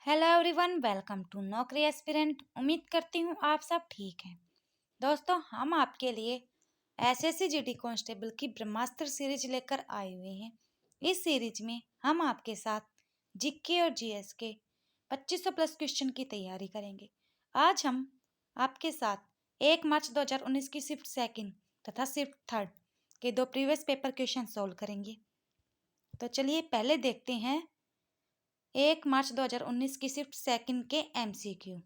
Hello everyone, welcome to नौकरी aspirant. उम्मीद करती हूँ आप सब ठीक हैं। दोस्तों, हम आपके लिए एसएससी जीडी कांस्टेबल की ब्रह्मास्त्र सीरीज लेकर आए हुए हैं। इस सीरीज में हम आपके साथ जीके और जीएस के 2500 प्लस क्वेश्चन की तैयारी करेंगे। आज हम आपके साथ 1 मार्च 2019 की शिफ्ट सेकंड तथा शिफ्ट थर्ड के 2 प्रीवियस पेपर क्वेश्चन सॉल्व करेंगे। तो चलिए पहले देखते हैं 1 मार्च 2019 की शिफ्ट सेकंड के एमसीक्यू।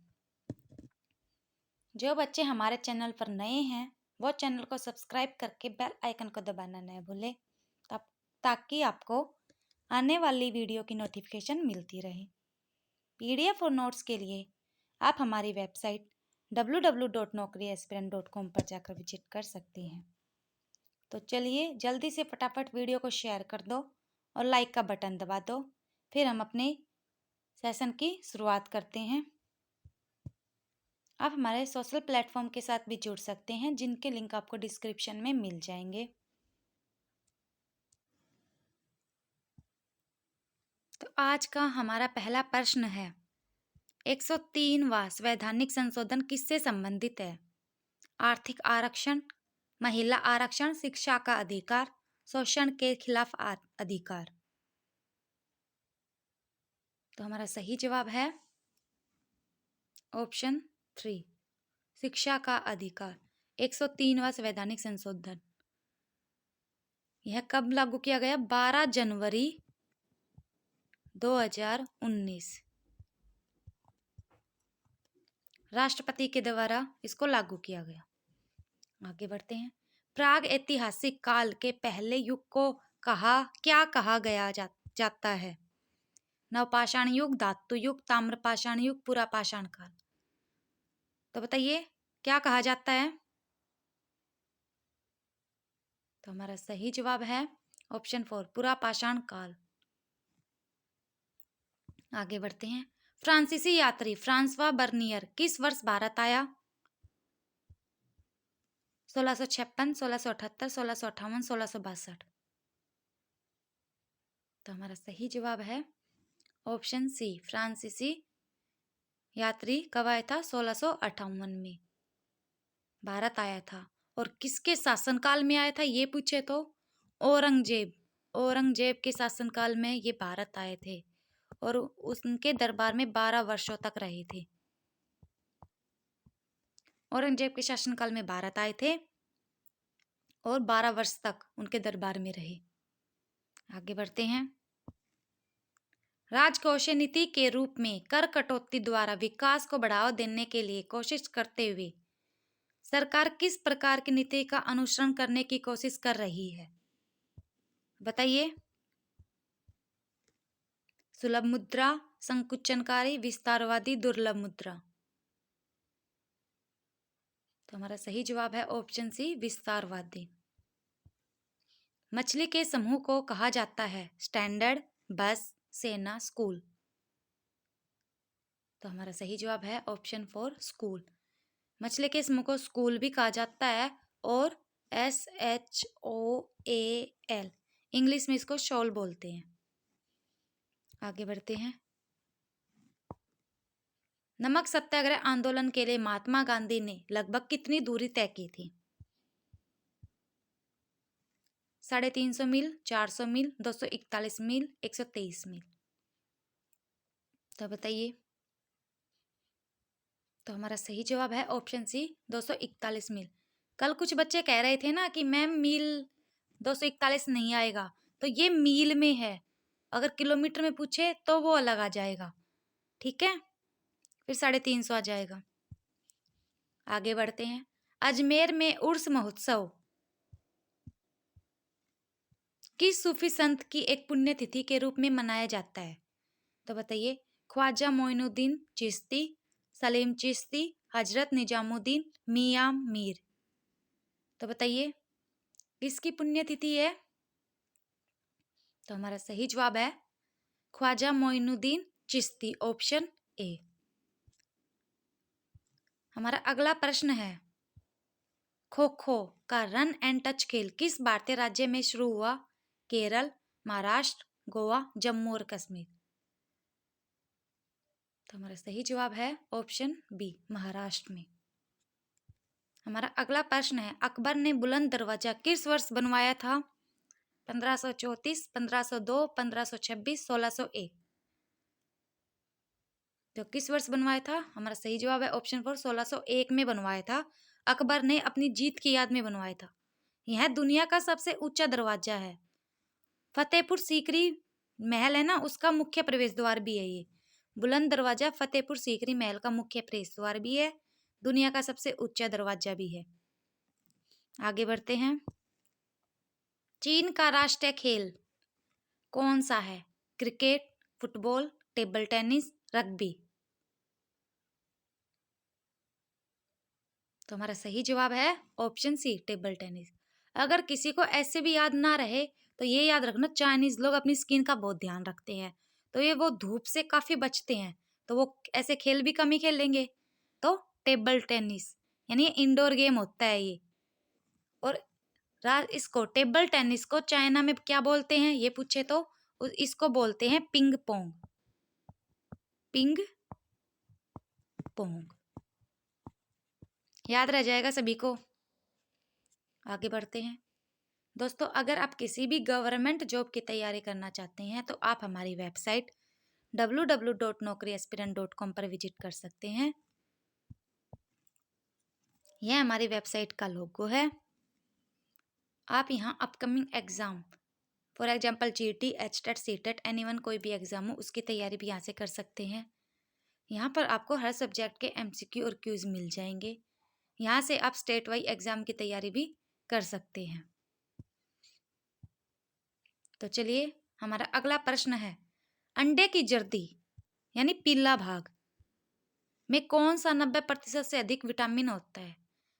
जो बच्चे हमारे चैनल पर नए हैं वो चैनल को सब्सक्राइब करके बेल आइकन को दबाना न भूलें, ताकि आपको आने वाली वीडियो की नोटिफिकेशन मिलती रहे। पीडीएफ और नोट्स के लिए आप हमारी वेबसाइट www.naukriaspirant.com पर जाकर विजिट कर सकते हैं। तो चलिए जल्दी से फटाफट वीडियो को शेयर कर दो और लाइक का बटन दबा दो। फिर हम अपने सेशन की शुरुआत करते हैं। आप हमारे सोशल प्लेटफॉर्म के साथ भी जुड़ सकते हैं, जिनके लिंक आपको डिस्क्रिप्शन में मिल जाएंगे। तो आज का हमारा पहला प्रश्न है, 103वां संवैधानिक संशोधन किससे संबंधित है? आर्थिक आरक्षण, महिला आरक्षण, शिक्षा का अधिकार, शोषण के खिलाफ अधिकार। तो हमारा सही जवाब है ऑप्शन 3, शिक्षा का अधिकार। 103वां संवैधानिक संशोधन यह कब लागू किया गया? 12 जनवरी 2019 राष्ट्रपति के द्वारा इसको लागू किया गया। आगे बढ़ते हैं। प्राग ऐतिहासिक काल के पहले युग को क्या कहा जाता है? नवपाषाण युग, धातु युग, ताम्रपाषाण युग, पुरापाषाण काल। तो बताइए क्या कहा जाता है? तो हमारा सही जवाब है ऑप्शन 4, पुरापाषाण काल। आगे बढ़ते हैं। फ्रांसीसी यात्री फ्रांसवा बर्नियर किस वर्ष भारत आया? 1656, 1678, 1658, 1662। तो हमारा सही जवाब है ऑप्शन सी, फ्रांसीसी यात्री कब आया था? 1658 में भारत आया था। और किसके शासनकाल में आया था ये पूछे तो औरंगजेब के शासनकाल में ये भारत आए थे और उनके दरबार में 12 वर्षों तक रहे थे। औरंगजेब के शासनकाल में भारत आए थे और 12 वर्ष तक उनके दरबार में रहे। आगे बढ़ते हैं। राजकोषीय नीति के रूप में कर कटौती द्वारा विकास को बढ़ावा देने के लिए कोशिश करते हुए सरकार किस प्रकार की नीति का अनुसरण करने की कोशिश कर रही है? बताइए। सुलभ मुद्रा, संकुचनकारी, विस्तारवादी, दुर्लभ मुद्रा। तो हमारा सही जवाब है ऑप्शन सी, विस्तारवादी। मछली के समूह को कहा जाता है स्टैंडर्ड, बस, सेना, स्कूल। तो हमारा सही जवाब है ऑप्शन 4, स्कूल। मछली के समूह को स्कूल भी कहा जाता है और SHOAL इंग्लिश में इसको शॉल बोलते हैं। आगे बढ़ते हैं। नमक सत्याग्रह आंदोलन के लिए महात्मा गांधी ने लगभग कितनी दूरी तय की थी? 350 मील, 400 मील, 241 मील, 123 मील। तो बताइए। तो हमारा सही जवाब है ऑप्शन सी, 241 मील। कल कुछ बच्चे कह रहे थे ना कि मैम मील 241 नहीं आएगा, तो ये मील में है। अगर किलोमीटर में पूछे तो वो अलग आ जाएगा, ठीक है, फिर 350 आ जाएगा। आगे बढ़ते हैं। अजमेर में उर्स महोत्सव किस सूफी संत की एक पुण्यतिथि के रूप में मनाया जाता है? तो बताइए। ख्वाजा मोइनुद्दीन चिश्ती, सलीम चिश्ती, हजरत निजामुद्दीन, मियां मीर। तो बताइए किसकी पुण्यतिथि है? तो हमारा सही जवाब है ख्वाजा मोइनुद्दीन चिश्ती, ऑप्शन ए। हमारा अगला प्रश्न है, खो खो का रन एंड टच खेल किस भारतीय राज्य में शुरू हुआ? केरल, महाराष्ट्र, गोवा, जम्मू और कश्मीर। तो हमारा सही जवाब है ऑप्शन बी, महाराष्ट्र में। हमारा अगला प्रश्न है, अकबर ने बुलंद दरवाजा किस वर्ष बनवाया था? 1534, 1502, 1526, 1601। तो किस वर्ष बनवाया था? हमारा सही जवाब है ऑप्शन 4, 1601 में बनवाया था। अकबर ने अपनी जीत की याद में बनवाया था। यह दुनिया का सबसे ऊंचा दरवाजा है। फतेहपुर सीकरी महल है ना, उसका मुख्य प्रवेश द्वार भी है ये। बुलंद दरवाजा फतेहपुर सीकरी महल का मुख्य प्रवेश द्वार भी है, दुनिया का सबसे ऊंचा दरवाजा भी है। आगे बढ़ते हैं। चीन का राष्ट्रीय खेल कौन सा है? Cricket, football, table tennis, rugby. तो हमारा सही जवाब है ऑप्शन सी, टेबल टेनिस। अगर किसी को ऐसे भी याद ना रहे तो ये याद रखना, चाइनीज लोग अपनी स्किन का बहुत ध्यान रखते हैं, तो ये वो धूप से काफी बचते हैं, तो वो ऐसे खेल भी कम ही खेलेंगे। तो टेबल टेनिस यानी इंडोर गेम होता है ये। और इसको टेबल टेनिस को चाइना में क्या बोलते हैं ये पूछे तो इसको बोलते हैं पिंग पोंग। पिंग पोंग याद रह जाएगा सभी को। आगे बढ़ते हैं। दोस्तों, अगर आप किसी भी गवर्नमेंट जॉब की तैयारी करना चाहते हैं तो आप हमारी वेबसाइट www.naukriaspirant.com पर विजिट कर सकते हैं। यह हमारी वेबसाइट का लोगो है। आप यहाँ upcoming exam, for example GT, HTET, CTET, anyone कोई भी एग्जाम हो उसकी तैयारी भी यहाँ से कर सकते हैं। यहाँ पर आपको हर सब्जेक्ट के एमसीक्यू और क्यूज मिल जाएंगे। यहाँ से आप स्टेट वाइज एग्जाम की तैयारी भी कर सकते हैं। तो चलिए, हमारा अगला प्रश्न है, अंडे की जर्दी यानी पीला भाग में कौन सा 90% से अधिक विटामिन होता है?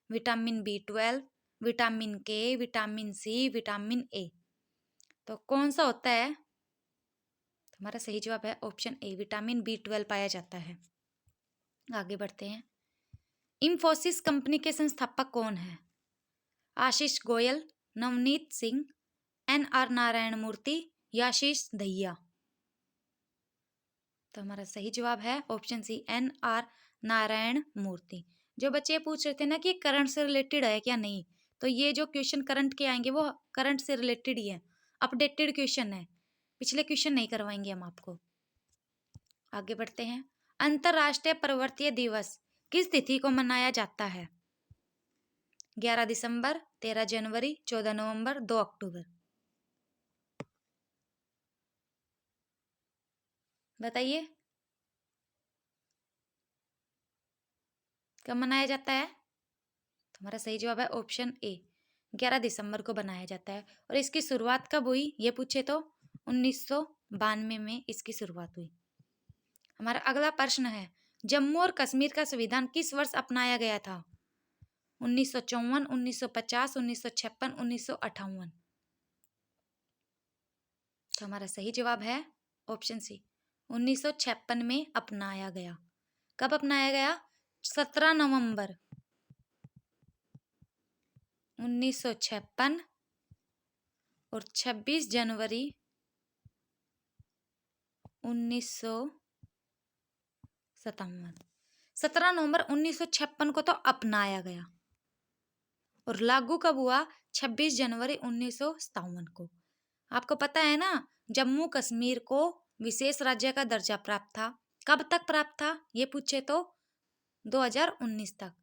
विटामिन B12, विटामिन के, विटामिन सी, विटामिन ए। तो कौन सा होता है? तो हमारा सही जवाब है ऑप्शन ए, विटामिन B12 पाया जाता है। आगे बढ़ते हैं। इंफोसिस कंपनी के संस्थापक कौन है? आशीष गोयल, नवनीत सिंह, NR नारायण मूर्ति, आशीष दहिया। तो हमारा सही जवाब है ऑप्शन सी, NR नारायण मूर्ति। जो बच्चे पूछ रहे थे ना कि करंट से रिलेटेड है क्या, नहीं, तो ये जो क्वेश्चन करंट के आएंगे वो करंट से रिलेटेड ही है, अपडेटेड क्वेश्चन है, पिछले क्वेश्चन नहीं करवाएंगे हम आपको। आगे बढ़ते हैं। अंतरराष्ट्रीय पर्वतीय दिवस किस तिथि को मनाया जाता है? 11 दिसंबर, 13 जनवरी, 14 नवंबर, 2 अक्टूबर। बताइए कब मनाया जाता है? तो हमारा सही जवाब है ऑप्शन ए, 11 दिसंबर को बनाया जाता है। और इसकी शुरुआत कब हुई ये पूछे तो 1992 में इसकी शुरुआत हुई। हमारा अगला प्रश्न है, जम्मू और कश्मीर का संविधान किस वर्ष अपनाया गया था? 1954, 1950, 1956, 1958। तो हमारा सही जवाब है ऑप्शन सी, 1956 में अपनाया गया। कब अपनाया गया? 17 नवंबर 1956 और 26 जनवरी 1957। 17 नवंबर 1956 को तो अपनाया गया और लागू कब हुआ? 26 जनवरी 1957 को। आपको पता है ना, जम्मू कश्मीर को विशेष राज्य का दर्जा प्राप्त था। कब तक प्राप्त था ये पूछे तो 2019 तक।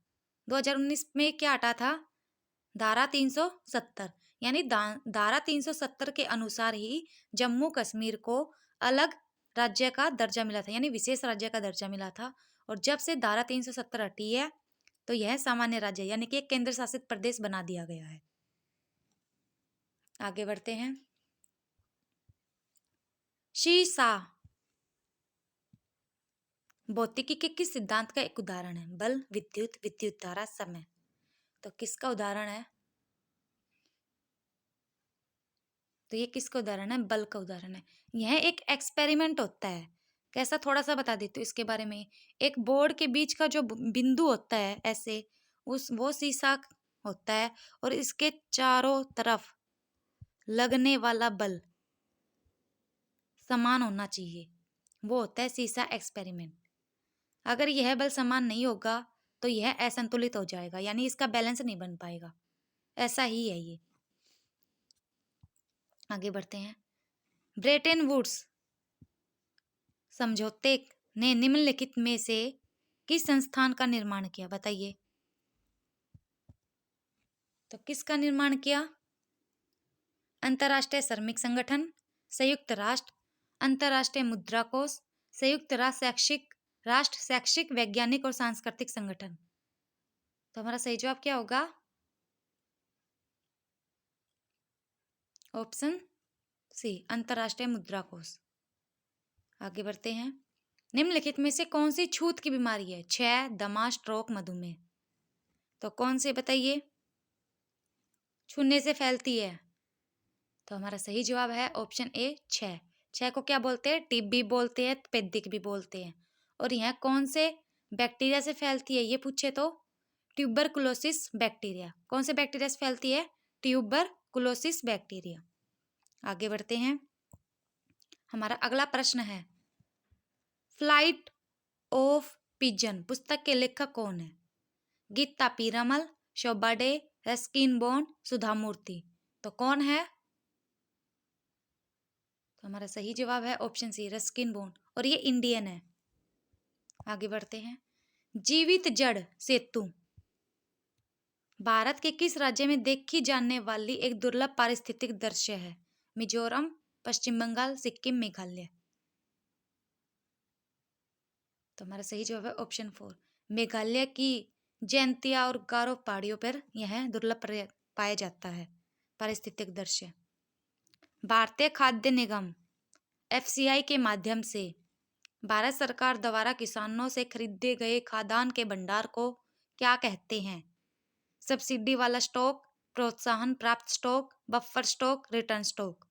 2019 में क्या हटा था? धारा 370, यानी धारा 370 के अनुसार ही जम्मू कश्मीर को अलग राज्य का दर्जा मिला था, यानी विशेष राज्य का दर्जा मिला था। और जब से धारा 370 हटी है तो यह सामान्य राज्य यानी कि एक केंद्र शासित प्रदेश बना दिया गया है। आगे बढ़ते हैं। शीशा भौतिकी के किस सिद्धांत का एक उदाहरण है? बल, विद्युत, विद्युत धारा, समय। तो किसका उदाहरण है? तो ये किसका उदाहरण है? बल का उदाहरण है। यह एक एक्सपेरिमेंट होता है। कैसा, थोड़ा सा बता देती हूँ इसके बारे में। एक बोर्ड के बीच का जो बिंदु होता है ऐसे, वो शीशा होता है और इसके चारों तरफ लगने वाला बल समान होना चाहिए, वो होता है शीशा एक्सपेरिमेंट। अगर यह बल समान नहीं होगा तो यह असंतुलित हो जाएगा, यानी इसका बैलेंस नहीं बन पाएगा। ऐसा ही है ये। आगे बढ़ते हैं। ब्रेटन वुड्स समझौते ने निम्नलिखित में से किस संस्थान का निर्माण किया, बताइए। तो किसका निर्माण किया? अंतर्राष्ट्रीय श्रमिक संगठन, संयुक्त राष्ट्र, अंतर्राष्ट्रीय मुद्रा कोष, संयुक्त राष्ट्र शैक्षिक वैज्ञानिक और सांस्कृतिक संगठन। तो हमारा सही जवाब क्या होगा? ऑप्शन सी, अंतर्राष्ट्रीय मुद्रा कोष। आगे बढ़ते हैं। निम्नलिखित में से कौन सी छूत की बीमारी है? क्षय, दमा, स्ट्रोक, मधुमेह। तो कौन से बताइए? छूने से फैलती है। तो हमारा सही जवाब है ऑप्शन ए, क्षय। क्षय को क्या बोलते हैं? टीबी बोलते हैं, पेदिक भी बोलते हैं। और यह कौन से बैक्टीरिया से फैलती है ये पूछे तो ट्यूबरकुलोसिस बैक्टीरिया। कौन से बैक्टीरिया से फैलती है? Tuberculosis bacteria. आगे बढ़ते हैं। हमारा अगला प्रश्न है, फ्लाइट ऑफ पिजन पुस्तक के लेखक कौन है? गीता पीरामल, शोभा डे, रस्किन बॉन्ड, सुधा मूर्ति। तो कौन है? तो हमारा सही जवाब है ऑप्शन सी, रस्किन बॉन्ड, और ये इंडियन है। आगे बढ़ते हैं। जीवित जड़ सेतु भारत के किस राज्य में देखी जाने वाली एक दुर्लभ पारिस्थितिक दृश्य है? मिजोरम, पश्चिम बंगाल, सिक्किम, मेघालय। तो हमारा सही जवाब है ऑप्शन 4, मेघालय की जैंतिया और गारो पहाड़ियों पर यह दुर्लभ पाया जाता है पारिस्थितिक दृश्य। भारतीय खाद्य निगम एफसीआई के माध्यम से भारत सरकार द्वारा किसानों से खरीदे गए खाद्यान्न के भंडार को क्या कहते हैं? सब्सिडी वाला स्टॉक, प्रोत्साहन प्राप्त stock, buffer stock, return stock.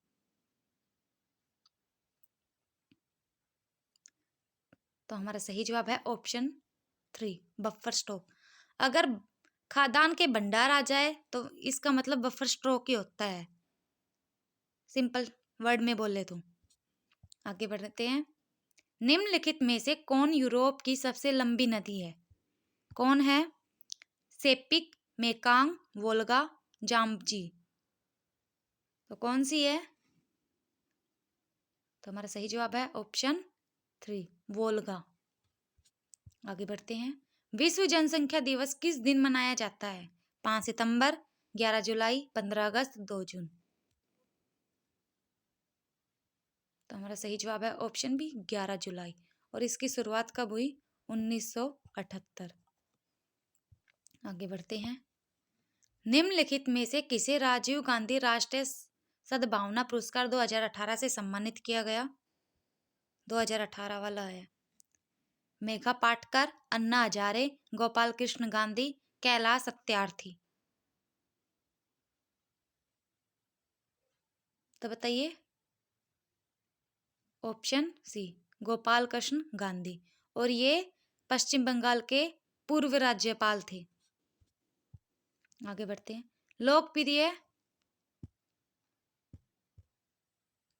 तो हमारा सही जवाब है ऑप्शन 3, बफर स्टॉक। अगर खाद्यान्न के भंडार आ जाए तो इसका मतलब बफर स्टॉक ही होता है, सिंपल वर्ड में बोले तो। आगे बढ़ते हैं। निम्नलिखित में से कौन यूरोप की सबसे लंबी नदी है? कौन है? Sepik, Mekong, Volga, जाम्बजी। तो कौन सी है? तो हमारा सही जवाब है ऑप्शन 3, वोल्गा। आगे बढ़ते हैं। विश्व जनसंख्या दिवस किस दिन मनाया जाता है? 5 सितंबर, 11 जुलाई, 15 अगस्त, 2 जून। तो हमारा सही जवाब है ऑप्शन बी, 11 जुलाई। और इसकी शुरुआत कब हुई? 1978। आगे बढ़ते हैं। निम्नलिखित में से किसे राजीव गांधी राष्ट्रीय सद्भावना पुरस्कार 2018 से सम्मानित किया गया? 2018 वाला है। मेघा पाटकर, अन्ना हजारे, गोपाल कृष्ण गांधी, कैलाश सत्यार्थी। तो बताइए। Option C, Gopal Krishna Gandhi. और ये पश्चिम बंगाल के पूर्व राज्यपाल थे। आगे बढ़ते हैं। लोकप्रिय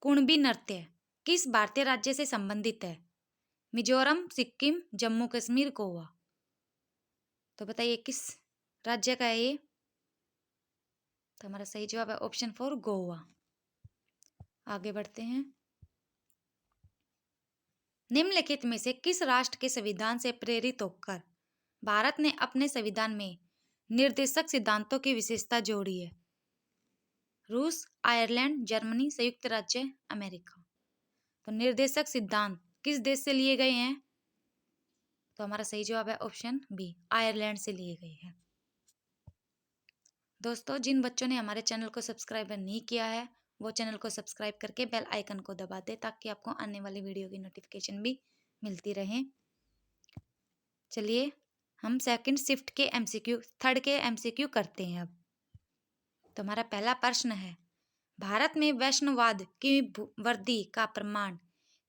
कुणबी नृत्य किस भारतीय राज्य से संबंधित है? मिजोरम, सिक्किम, जम्मू कश्मीर, गोवा। तो बताइए किस राज्य का है ये? तो हमारा सही जवाब है ऑप्शन 4, गोवा। आगे बढ़ते हैं। निम्नलिखित में से किस राष्ट्र के संविधान से प्रेरित होकर भारत ने अपने संविधान में निर्देशक सिद्धांतों की विशेषता जोड़ी है? रूस, आयरलैंड, जर्मनी, संयुक्त राज्य अमेरिका। तो निर्देशक सिद्धांत किस देश से लिए गए हैं? तो हमारा सही जवाब है ऑप्शन बी, आयरलैंड से लिए गए हैं। दोस्तों, जिन बच्चों ने हमारे चैनल को सब्सक्राइब नहीं किया है वो चैनल को सब्सक्राइब करके बेल आइकन को दबा दे ताकि आपको आने वाली वीडियो की नोटिफिकेशन भी मिलती रहे। चलिए हम सेकंड शिफ्ट के एमसीक्यू, थर्ड के एमसीक्यू करते हैं अब। तो हमारा पहला प्रश्न है, भारत में वैष्णववाद की वृद्धि का प्रमाण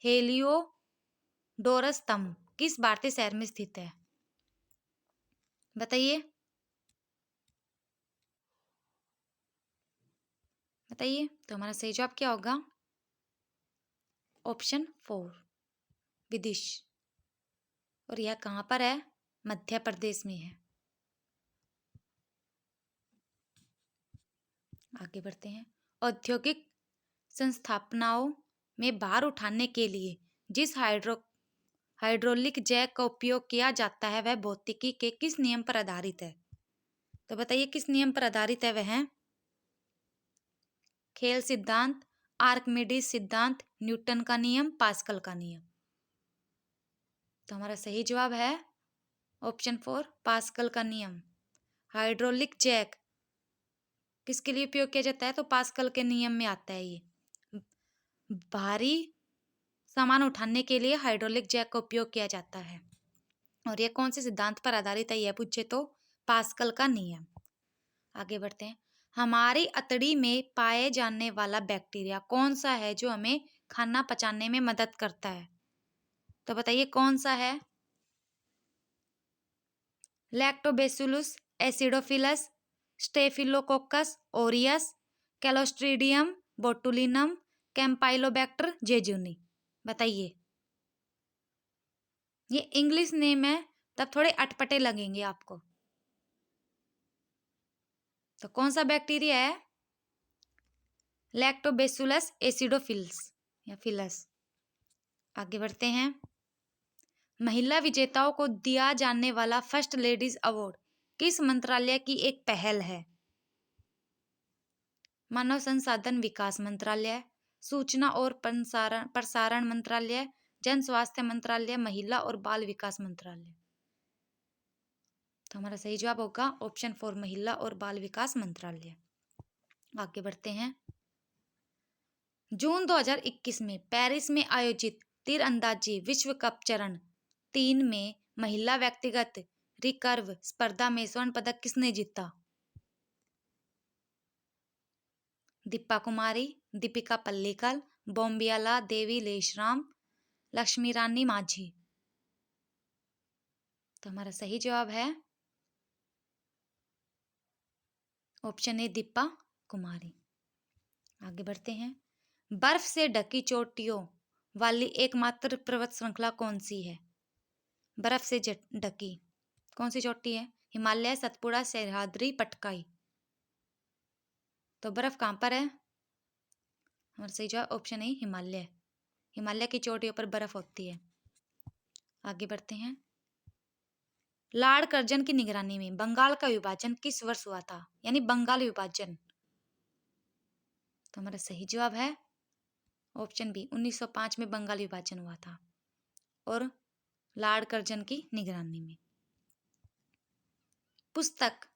हेलियोडोरस स्तंभ किस भारतीय शहर में स्थित है? बताइए। बताइए। तो हमारा सही जवाब क्या होगा? ऑप्शन 4, विदिश। और यह कहाँ पर है? मध्य प्रदेश में है। आगे बढ़ते हैं। औद्योगिक संस्थापनाओं में भार उठाने के लिए जिस हाइड्रोलिक जैक का उपयोग किया जाता है वह भौतिकी के किस नियम पर आधारित है? तो बताइए किस नियम पर आधारित है वह? खेल सिद्धांत, आर्किमिडीज सिद्धांत, न्यूटन का नियम, पास्कल का नियम। तो हमारा सही जवाब है ऑप्शन 4 पास्कल का नियम। हाइड्रोलिक जैक किसके लिए उपयोग किया जाता है? तो पास्कल के नियम में आता है ये। भारी सामान उठाने के लिए हाइड्रोलिक जैक का उपयोग किया जाता है। और यह कौन से सिद्धांत पर आधारित है? यह पूछे तो पास्कल का नियम। आगे बढ़ते हैं। हमारी अतड़ी में पाए जाने वाला बैक्टीरिया कौन सा है जो हमें खाना पचाने में मदद करता है? तो बताइए कौन सा है? Lactobacillus acidophilus, Staphylococcus aureus, Clostridium botulinum, Campylobacter jejuni. बताइए। ये इंग्लिश नेम है, तब थोड़े अटपटे लगेंगे आपको। तो कौन सा बैक्टीरिया है? लैक्टोबैसिलस एसिडोफिलस या फिलस। आगे बढ़ते हैं। महिला विजेताओं को दिया जाने वाला फर्स्ट लेडीज अवार्ड किस मंत्रालय की एक पहल है? मानव संसाधन विकास मंत्रालय, सूचना और प्रसारण मंत्रालय, जन स्वास्थ्य मंत्रालय, महिला और बाल विकास मंत्रालय। तो हमारा सही जवाब होगा ऑप्शन 4 महिला और बाल विकास मंत्रालय। आगे बढ़ते हैं। जून 2021 में पेरिस में आयोजित तीरंदाजी विश्व कप चरण 3 में महिला व्यक्तिगत रिकर्व स्पर्धा में स्वर्ण पदक किसने जीता? दीपा कुमारी, दीपिका पल्लिकल, बोम्बियाला देवी लेशराम, लक्ष्मी रानी माझी। तो हमारा सही जवाब है ऑप्शन ए दीपा कुमारी। आगे बढ़ते हैं। बर्फ से ढकी चोटियों वाली एकमात्र पर्वत श्रृंखला कौन सी है? बर्फ से ढकी कौन सी चोटी है? हिमालय, सतपुड़ा, सह्याद्री, पटकाई। तो बर्फ कहाँ पर है? हमारा सही जवाब ऑप्शन ए हिमालय। हिमालय की चोटियों पर बर्फ होती है। आगे बढ़ते हैं। लॉर्ड कर्जन की निगरानी में बंगाल का विभाजन किस वर्ष हुआ था? यानी बंगाल विभाजन। तो हमारा सही जवाब है ऑप्शन बी 1905 में बंगाल विभाजन हुआ था और लॉर्ड कर्जन की निगरानी में। पुस्तक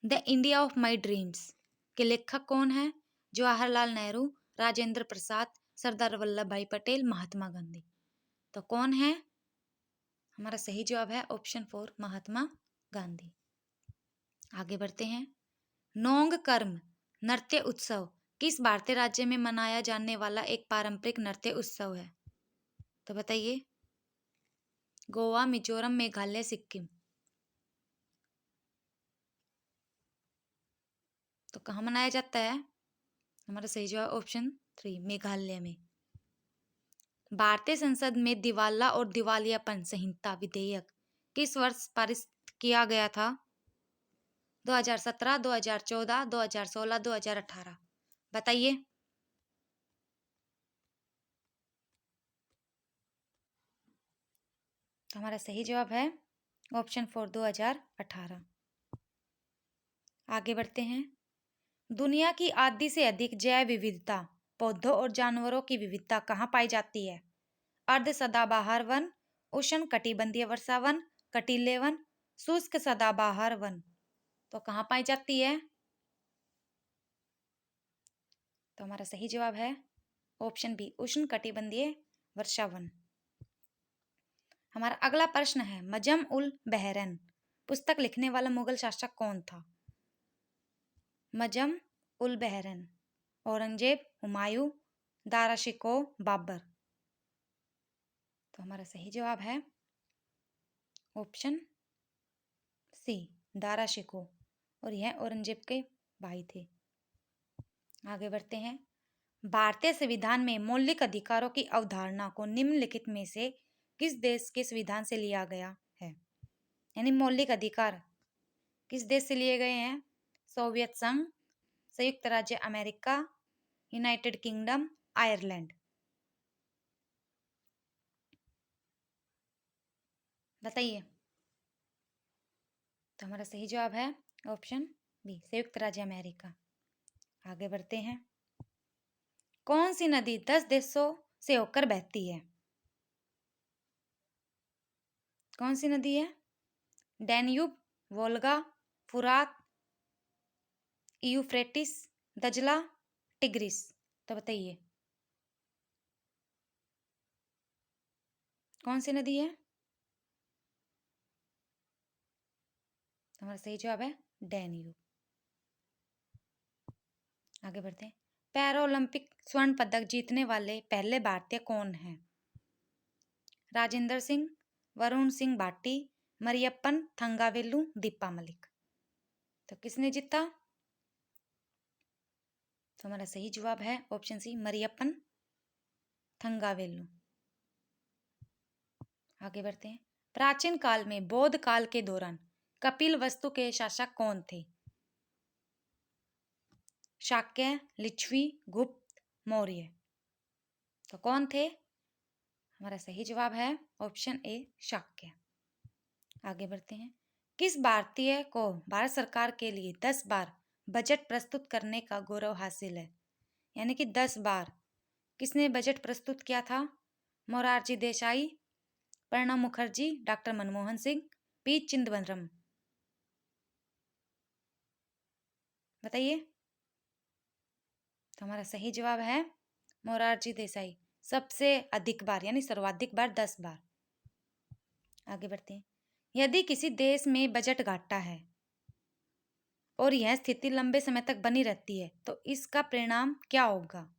the India of my dreams के लेखक कौन है? जवाहरलाल नेहरू, राजेंद्र प्रसाद, सरदार वल्लभ भाई पटेल, महात्मा गांधी। तो कौन है? हमारा सही जवाब है ऑप्शन 4 महात्मा गांधी। आगे बढ़ते हैं। नोंग कर्म नृत्य उत्सव किस भारतीय राज्य में मनाया जाने वाला एक पारंपरिक नृत्य उत्सव है? तो बताइए। गोवा, मिजोरम, मेघालय, सिक्किम। तो कहाँ मनाया जाता है? हमारा सही जवाब ऑप्शन 3 मेघालय में। भारतीय संसद में दिवाला और दिवालियापन संहिता विधेयक किस वर्ष पारित किया गया था? 2017, 2014, 2016, 2018। बताइए। तो हमारा सही जवाब है ऑप्शन 4 2018। आगे बढ़ते हैं। दुनिया की आधी से अधिक जैव विविधता पौधों और जानवरों की विविधता कहाँ पाई जाती है? अर्ध सदाबहार वन, उष्ण कटिबंधीय वर्षा वन, कटीले वन, शुष्क सदाबहार वन। तो कहाँ पाई जाती है? तो हमारा सही जवाब है ऑप्शन बी उष्ण कटिबंधीय वर्षा वन। हमारा अगला प्रश्न है। मजम उल बहरन पुस्तक लिखने वाला मुगल शासक कौन था? मजम उल बहरन, औरंगजेब, हुमायूं, दारा शिकोह, बाबर। तो हमारा सही जवाब है ऑप्शन सी दारा शिकोह और यह औरंगजेब के भाई थे। आगे बढ़ते हैं। भारतीय संविधान में मौलिक अधिकारों की अवधारणा को निम्नलिखित में से किस देश के संविधान से लिया गया है? यानी मौलिक अधिकार किस देश से लिए गए हैं? सोवियत संघ, संयुक्त राज्य अमेरिका, यूनाइटेड किंगडम, आयरलैंड। बताइए। तो हमारा सही जवाब है ऑप्शन बी, संयुक्त राज्य अमेरिका। आगे बढ़ते हैं। कौन सी नदी 10 देशों से होकर बहती है? कौन सी नदी है? डैन्यूब, वोल्गा, फुरात, यूफ्रेटिस, दजला, टिग्रिस। तो बताइए कौन सी नदी है? हमारा सही जवाब है डैन्यूब। आगे बढ़ते हैं। पैरालंपिक स्वर्ण पदक जीतने वाले पहले भारतीय कौन हैं? राजेंद्र सिंह, वरुण सिंह भाटी, मरियप्पन थंगावेलु, दीपा मलिक। तो किसने जीता? तो हमारा सही जवाब है ऑप्शन सी, मरियप्पन थंगावेलु। आगे बढ़ते हैं। प्राचीन काल में बौद्ध काल के दौरान कपिल वस्तु के शासक कौन थे? शाक्य, लिच्छवी, गुप्त, मौर्य। तो कौन थे? हमारा सही जवाब है ऑप्शन ए, शाक्य। आगे बढ़ते हैं। किस भारतीय को भारत सरकार के लिए 10 बार बजट प्रस्तुत करने का गौरव हासिल है? यानी कि 10 बार किसने बजट प्रस्तुत किया था? Morarji Desai, Pranab Mukherjee, doctor Manmohan Singh, P Chidambaram. बताइए। तो हमारा सही जवाब है मोरारजी देसाई, सबसे अधिक बार यानी सर्वाधिक बार 10 बार। आगे बढ़ते हैं। यदि किसी देश में बजट घाटा है और यह स्थिति लंबे समय तक बनी रहती है तो इसका परिणाम क्या होगा?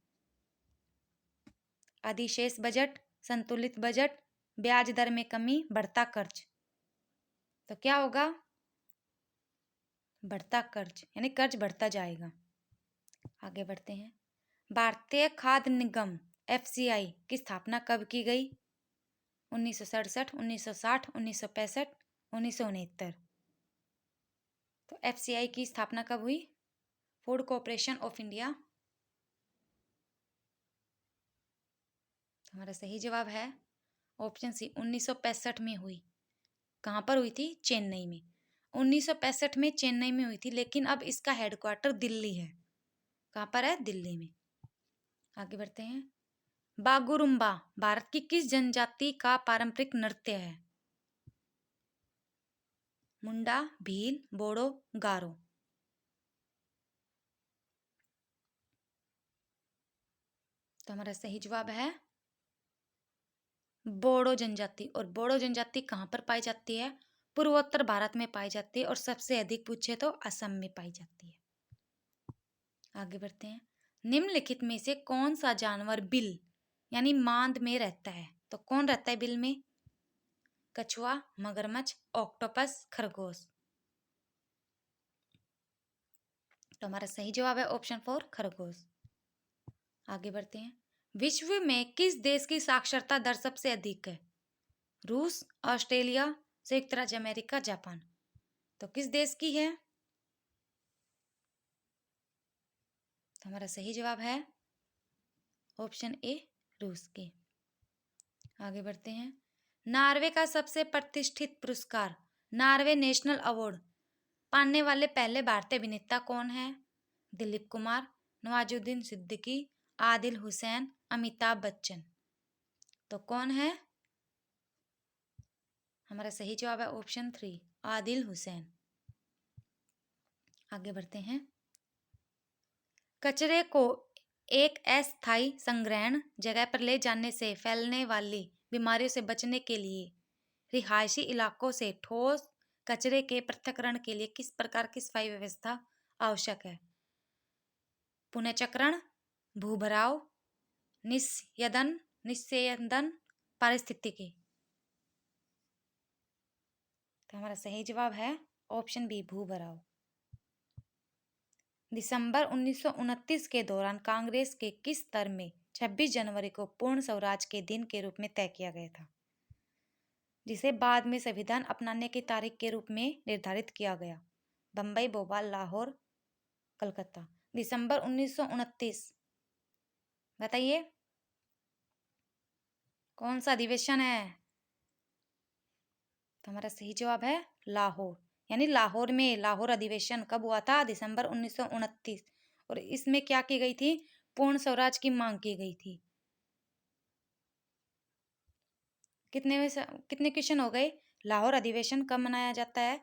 अधिशेष बजट, संतुलित बजट, ब्याज दर में कमी, बढ़ता कर्ज। तो क्या होगा? बढ़ता कर्ज, यानी कर्ज बढ़ता जाएगा। आगे बढ़ते हैं। भारतीय खाद्य निगम एफसीआई की स्थापना कब की गई? 1967, 1960, 1965, 1969। तो एफसीआई की स्थापना कब हुई? Food corporation of India. हमारा सही जवाब है ऑप्शन सी, 1965 में हुई। कहाँ पर हुई थी? चेन्नई में। 1965 में चेन्नई में हुई थी, लेकिन अब इसका हेडक्वार्टर दिल्ली है। कहाँ पर है? दिल्ली में। आगे बढ़ते हैं। बागुरुम्बा भारत की किस जनजाति का पारंपरिक नृत्य है? मुंडा, भील, बोडो, गारो। तो हमारा सही जवाब है बोडो जनजाति। और बोडो जनजाति कहाँ पर पाई जाती है? पूर्वोत्तर भारत में पाई जाती है और सबसे अधिक पूछे तो असम में पाई जाती है। आगे बढ़ते हैं। निम्नलिखित में से कौन सा जानवर बिल यानी मांद में रहता है? तो कौन रहता है बिल में? कछुआ, मगरमच्छ, ऑक्टोपस, खरगोश। तो हमारा सही जवाब है ऑप्शन 4, खरगोश। आगे बढ़ते हैं। विश्व में किस देश की साक्षरता दर सबसे अधिक है? रूस, ऑस्ट्रेलिया, संयुक्त राज्य अमेरिका, जापान। तो किस देश की है? तो हमारा सही जवाब है ऑप्शन ए, रूस की। आगे बढ़ते हैं। नार्वे का सबसे प्रतिष्ठित पुरस्कार नार्वे नेशनल अवार्ड पाने वाले पहले भारतीय अभिनेता कौन है? दिलीप कुमार, नवाजुद्दीन सिद्दीकी, आदिल हुसैन, अमिताभ बच्चन। तो कौन है? हमारा सही जवाब है ऑप्शन 3, आदिल हुसैन। आगे बढ़ते हैं। कचरे को एक अस्थायी संग्रहण जगह पर ले जाने से फैलने वाली बीमारियों से बचने के लिए रिहायशी इलाकों से ठोस कचरे के पृथक्करण के लिए किस प्रकार की सफाई व्यवस्था आवश्यक है? पुनर्चक्रण, भूभराव, निस्यंदन, पारिस्थितिकी। तो हमारा सही जवाब है ऑप्शन बी, भूभराव। दिसंबर 1929 के दौरान कांग्रेस के किस स्तर में 26 जनवरी को पूर्ण स्वराज के दिन के रूप में तय किया गया था? जिसे बाद में संविधान अपनाने की तारीख के रूप में निर्धारित किया गया। बम्बई, भोपाल, लाहौर, कलकत्ता। दिसंबर 1929। बताइए कौन सा अधिवेशन है? तो हमारा सही जवाब है लाहौर, यानी लाहौर में लाहौर अधिवेशन कब हुआ था? दिसंबर 1929। और इसमें क्या की गई थी? पूर्ण स्वराज की मांग की गई थी। कितने क्वेश्चन हो गए? लाहौर अधिवेशन कब मनाया जाता है,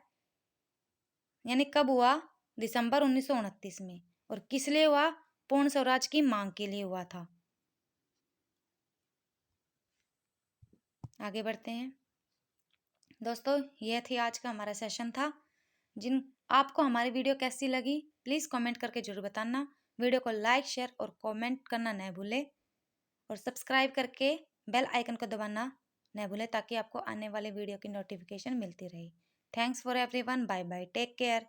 यानी कब हुआ? दिसंबर 1929 में। और किस लिए हुआ? पूर्ण स्वराज की मांग के लिए हुआ था। आगे बढ़ते हैं दोस्तों, यह थी आज का हमारा सेशन था। जिन आपको हमारी वीडियो कैसी लगी प्लीज़ कमेंट करके जरूर बताना। वीडियो को लाइक, शेयर और कमेंट करना न भूलें और सब्सक्राइब करके बेल आइकन को दबाना न भूलें ताकि आपको आने वाले वीडियो की नोटिफिकेशन मिलती रहे। Thanks for everyone, bye bye, take care.